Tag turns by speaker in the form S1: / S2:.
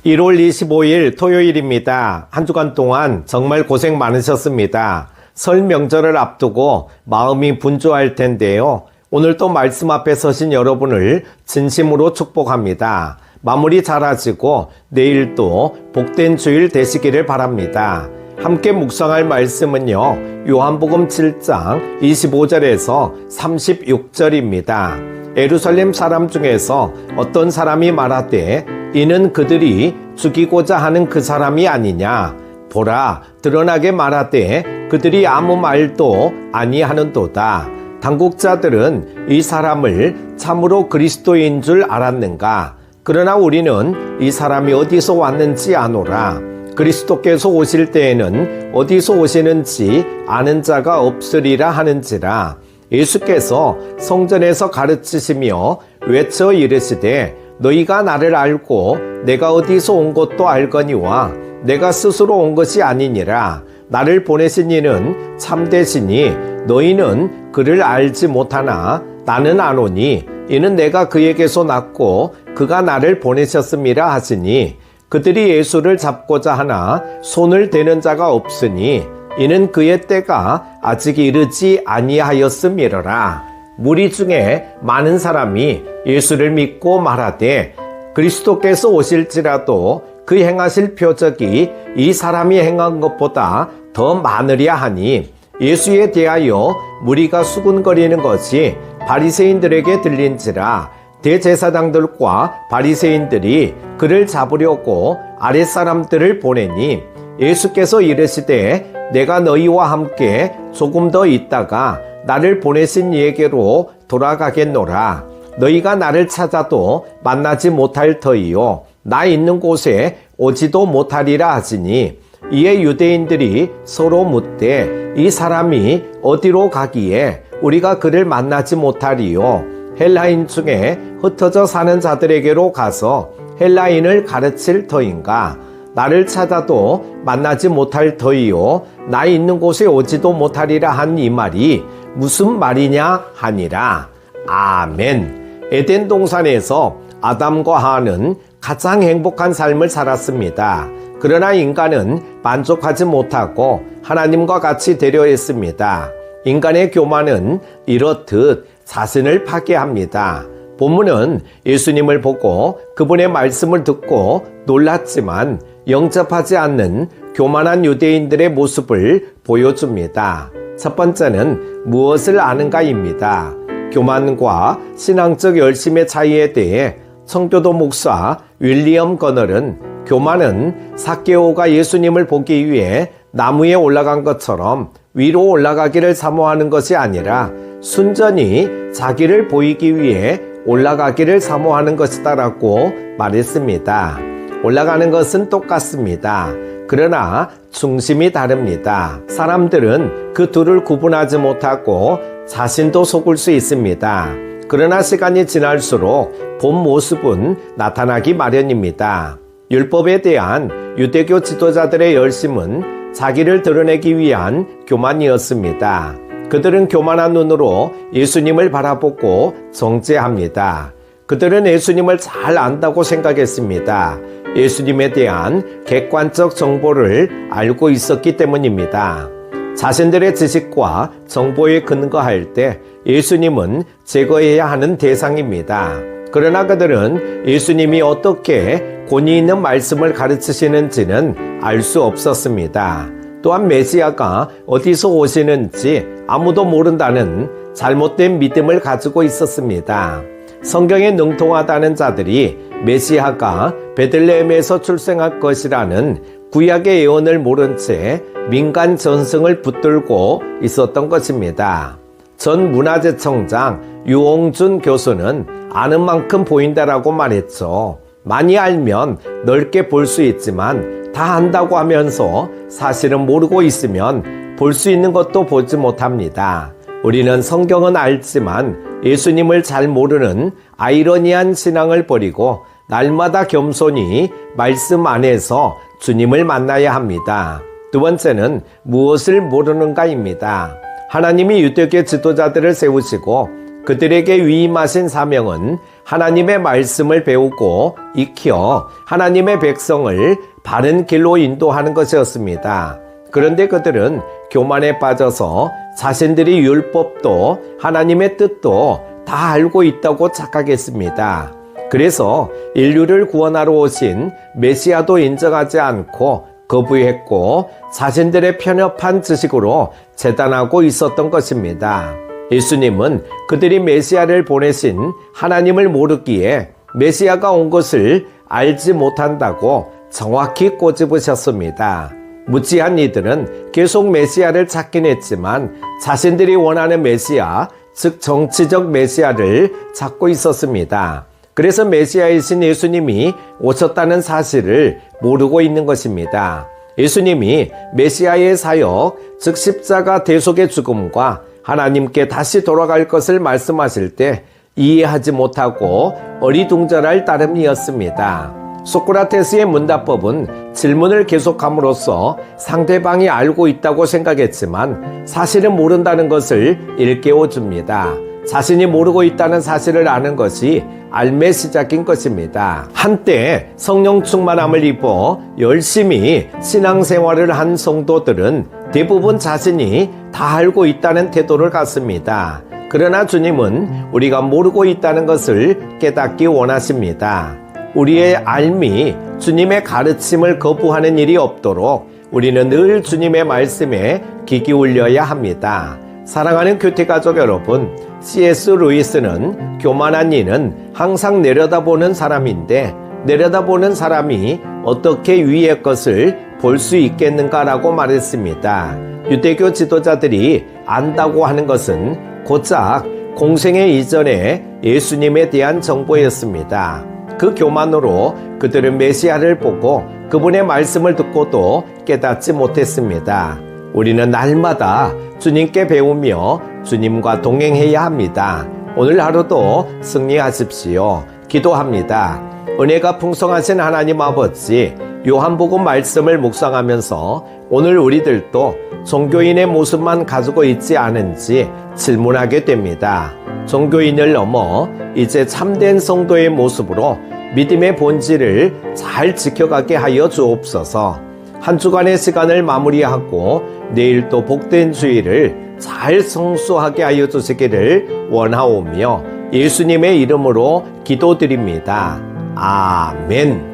S1: 1월 25일 토요일입니다. 한 주간 동안 정말 고생 많으셨습니다. 설 명절을 앞두고 마음이 분주할 텐데요. 오늘 또 말씀 앞에 서신 여러분을 진심으로 축복합니다. 마무리 잘하시고 내일 또 복된 주일 되시기를 바랍니다. 함께 묵상할 말씀은요, 요한복음 7장 25절에서 36절입니다. 예루살렘 사람 중에서 어떤 사람이 말하되 이는 그들이 죽이고자 하는 그 사람이 아니냐. 보라, 드러나게 말하되 그들이 아무 말도 아니하는도다. 당국자들은 이 사람을 참으로 그리스도인 줄 알았는가. 그러나 우리는 이 사람이 어디서 왔는지 아노라. 그리스도께서 오실 때에는 어디서 오시는지 아는 자가 없으리라 하는지라. 예수께서 성전에서 가르치시며 외쳐 이르시되 너희가 나를 알고 내가 어디서 온 것도 알거니와 내가 스스로 온 것이 아니니라. 나를 보내신 이는 참되시니 너희는 그를 알지 못하나 나는 아노니 이는 내가 그에게서 났고 그가 나를 보내셨음이라 하시니 그들이 예수를 잡고자 하나 손을 대는 자가 없으니 이는 그의 때가 아직 이르지 아니하였음이러라. 무리 중에 많은 사람이 예수를 믿고 말하되 그리스도께서 오실지라도 그 행하실 표적이 이 사람이 행한 것보다 더 많으랴 하니 예수에 대하여 무리가 수군거리는 것이 바리새인들에게 들린지라. 대제사장들과 바리새인들이 그를 잡으려고 아랫사람들을 보내니 예수께서 이르시되 내가 너희와 함께 조금 더 있다가 나를 보내신 이에게로 돌아가겠노라. 너희가 나를 찾아도 만나지 못할 터이요 나 있는 곳에 오지도 못하리라 하시니 이에 유대인들이 서로 묻되 이 사람이 어디로 가기에 우리가 그를 만나지 못하리요. 헬라인 중에 흩어져 사는 자들에게로 가서 헬라인을 가르칠 터인가. 나를 찾아도 만나지 못할 터이요 나 있는 곳에 오지도 못하리라 한 이 말이 무슨 말이냐 하니라. 아멘. 에덴 동산에서 아담과 하와는 가장 행복한 삶을 살았습니다. 그러나 인간은 만족하지 못하고 하나님과 같이 되려 했습니다. 인간의 교만은 이렇듯 자신을 파괴합니다. 본문은 예수님을 보고 그분의 말씀을 듣고 놀랐지만 영접하지 않는 교만한 유대인들의 모습을 보여줍니다. 첫 번째는 무엇을 아는가입니다. 교만과 신앙적 열심의 차이에 대해 청교도 목사 윌리엄 거널은 교만은 삭개오가 예수님을 보기 위해 나무에 올라간 것처럼 위로 올라가기를 사모하는 것이 아니라 순전히 자기를 보이기 위해 올라가기를 사모하는 것이다라고 말했습니다. 올라가는 것은 똑같습니다. 그러나 중심이 다릅니다. 사람들은 그 둘을 구분하지 못하고 자신도 속을 수 있습니다. 그러나 시간이 지날수록 본 모습은 나타나기 마련입니다. 율법에 대한 유대교 지도자들의 열심은 자기를 드러내기 위한 교만이었습니다. 그들은 교만한 눈으로 예수님을 바라보고 정죄합니다. 그들은 예수님을 잘 안다고 생각했습니다. 예수님에 대한 객관적 정보를 알고 있었기 때문입니다. 자신들의 지식과 정보에 근거할 때 예수님은 제거해야 하는 대상입니다. 그러나 그들은 예수님이 어떻게 권위 있는 말씀을 가르치시는지는 알 수 없었습니다. 또한 메시아가 어디서 오시는지 아무도 모른다는 잘못된 믿음을 가지고 있었습니다. 성경에 능통하다는 자들이 메시아가 베들레헴에서 출생할 것이라는 구약의 예언을 모른 채 민간 전승을 붙들고 있었던 것입니다. 전 문화재청장 유홍준 교수는 아는 만큼 보인다라고 말했죠. 많이 알면 넓게 볼 수 있지만 다 안다고 하면서 사실은 모르고 있으면 볼 수 있는 것도 보지 못합니다. 우리는 성경은 알지만 예수님을 잘 모르는 아이러니한 신앙을 버리고 날마다 겸손히 말씀 안에서 주님을 만나야 합니다. 두 번째는 무엇을 모르는가입니다. 하나님이 유대교 지도자들을 세우시고 그들에게 위임하신 사명은 하나님의 말씀을 배우고 익혀 하나님의 백성을 바른 길로 인도하는 것이었습니다. 그런데 그들은 교만에 빠져서 자신들이 율법도 하나님의 뜻도 다 알고 있다고 착각했습니다. 그래서 인류를 구원하러 오신 메시아도 인정하지 않고 거부했고 자신들의 편협한 지식으로 재단하고 있었던 것입니다. 예수님은 그들이 메시아를 보내신 하나님을 모르기에 메시아가 온 것을 알지 못한다고 정확히 꼬집으셨습니다. 무지한 이들은 계속 메시아를 찾긴 했지만 자신들이 원하는 메시아, 즉 정치적 메시아를 찾고 있었습니다. 그래서 메시아이신 예수님이 오셨다는 사실을 모르고 있는 것입니다. 예수님이 메시아의 사역, 즉 십자가 대속의 죽음과 하나님께 다시 돌아갈 것을 말씀하실 때 이해하지 못하고 어리둥절할 따름이었습니다. 소크라테스의 문답법은 질문을 계속함으로써 상대방이 알고 있다고 생각했지만 사실은 모른다는 것을 일깨워줍니다. 자신이 모르고 있다는 사실을 아는 것이 알매 시작인 것입니다. 한때 성령 충만함을 입어 열심히 신앙생활을 한 성도들은 대부분 자신이 다 알고 있다는 태도를 갖습니다. 그러나 주님은 우리가 모르고 있다는 것을 깨닫기 원하십니다. 우리의 알미, 주님의 가르침을 거부하는 일이 없도록 우리는 늘 주님의 말씀에 귀 기울여야 합니다. 사랑하는 교태가족 여러분, C.S. 루이스는 교만한 이는 항상 내려다보는 사람인데 내려다보는 사람이 어떻게 위의 것을 볼 수 있겠는가라고 말했습니다. 유대교 지도자들이 안다고 하는 것은 고작 공생애 이전에 예수님에 대한 정보였습니다. 그 교만으로 그들은 메시아를 보고 그분의 말씀을 듣고도 깨닫지 못했습니다. 우리는 날마다 주님께 배우며 주님과 동행해야 합니다. 오늘 하루도 승리하십시오. 기도합니다. 은혜가 풍성하신 하나님 아버지, 요한복음 말씀을 묵상하면서 오늘 우리들도 종교인의 모습만 가지고 있지 않은지 질문하게 됩니다. 종교인을 넘어 이제 참된 성도의 모습으로 믿음의 본질을 잘 지켜가게 하여 주옵소서. 한 주간의 시간을 마무리하고 내일 또 복된 주일을 잘 성수하게 하여 주시기를 원하오며 예수님의 이름으로 기도드립니다. 아멘.